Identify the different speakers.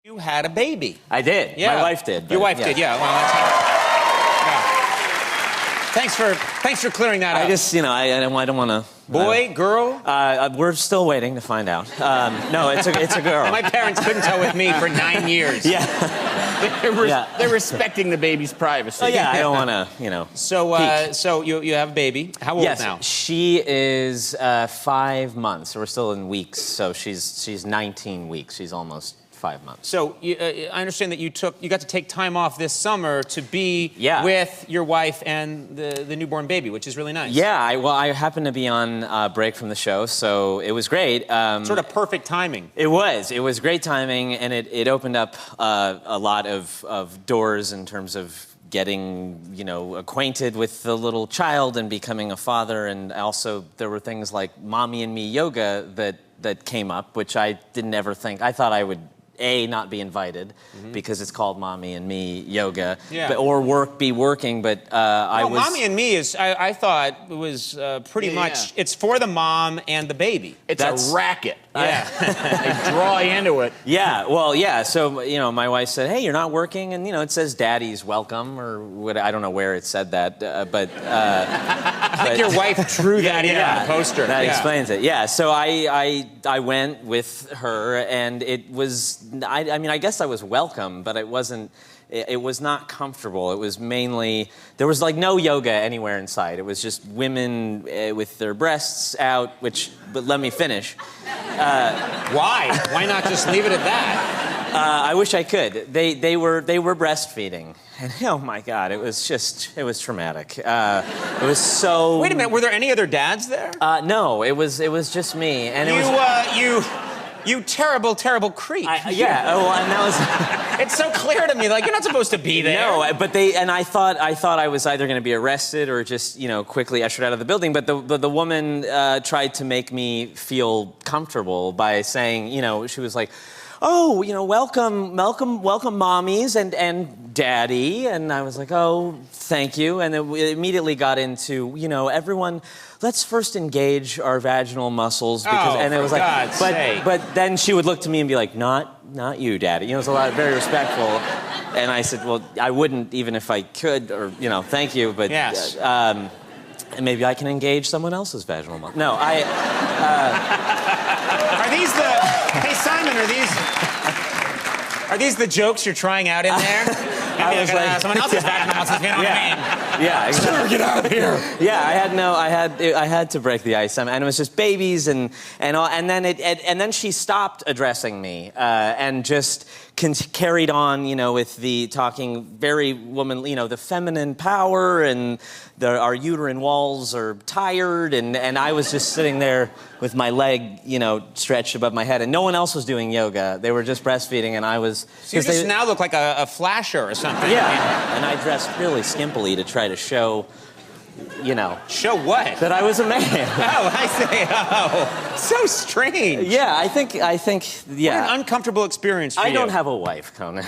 Speaker 1: You had a baby.
Speaker 2: I did.
Speaker 1: Yeah.
Speaker 2: My wife did.
Speaker 1: Your wife did, yeah. Well, that's how... Thanks for clearing that up.
Speaker 2: I just, I don't want to...
Speaker 1: Boy, girl?
Speaker 2: We're still waiting to find out. No, it's a girl.
Speaker 1: My parents couldn't tell with me for 9 years.
Speaker 2: Yeah.
Speaker 3: They're respecting the baby's privacy.
Speaker 2: Oh, yeah, I don't want to,
Speaker 1: So you have a baby. How old now?
Speaker 2: Yes, she is 5 months. We're still in weeks, so she's 19 weeks. She's almost 5 months.
Speaker 1: So I understand that you got to take time off this summer to be with your wife and the newborn baby, which is really nice.
Speaker 2: Yeah, I happened to be on break from the show, so it was great.
Speaker 1: Sort of perfect timing.
Speaker 2: It was great timing, and it opened up a lot of doors in terms of getting, acquainted with the little child and becoming a father, and also there were things like Mommy and Me yoga that came up, which I didn't ever think. I thought I would not be invited because it's called Mommy and Me yoga, or be working, but I was...
Speaker 1: Mommy and Me is, I thought it was pretty much, it's for the mom and the baby.
Speaker 3: That's a racket.
Speaker 1: Yeah.
Speaker 3: They draw you into it.
Speaker 2: Yeah, so, my wife said, hey, you're not working, and, it says Daddy's welcome, or what, I don't know where it said that, but...
Speaker 1: I think your wife drew that in on the poster.
Speaker 2: That explains it, yeah. So I went with her, and it was... I guess I was welcome, but it wasn't... It was not comfortable. It was mainly... There was, no yoga anywhere inside. It was just women with their breasts out, But let me finish.
Speaker 1: Why? Why not just leave it at that?
Speaker 2: I wish I could. They were breastfeeding. And, oh, my God, it was traumatic. It was so...
Speaker 1: Wait a minute, were there any other dads there?
Speaker 2: No, it was just me. And
Speaker 1: You terrible, terrible creep.
Speaker 2: And that was...
Speaker 1: It's so clear to me, you're not supposed to be there.
Speaker 2: No, but I thought I was either going to be arrested or just, quickly ushered out of the building. But the woman tried to make me feel comfortable by saying, she was like, oh, welcome mommies and daddy. And I was like, oh, thank you. And then we immediately got into, everyone, let's first engage our vaginal muscles. And it was like, but then she would look to me and be like, not you, daddy. It was a lot, very respectful. And I said, well, I wouldn't even if I could, or, thank you. But
Speaker 1: yes.
Speaker 2: And maybe I can engage someone else's vaginal muscle. No,
Speaker 1: Are these the... Hey, Simon, are these the jokes you're trying out in there? I was like, someone else's vaginal muscles, you know what I mean?
Speaker 2: Yeah, exactly.
Speaker 1: Sure, get out of here.
Speaker 2: Yeah, I had to break the ice, and it was just babies and then she stopped addressing me and just carried on, with the talking very woman, the feminine power, and our uterine walls are tired, and I was just sitting there with my leg, stretched above my head, and no one else was doing yoga. They were just breastfeeding, and I was...
Speaker 1: So you now look like a flasher or something.
Speaker 2: Yeah, and I dressed really skimpily to try to show...
Speaker 1: Show what?
Speaker 2: That I was a man.
Speaker 1: Oh, I say, so strange.
Speaker 2: Yeah, I think,
Speaker 1: What an uncomfortable experience for you.
Speaker 2: I don't have a wife, Conan.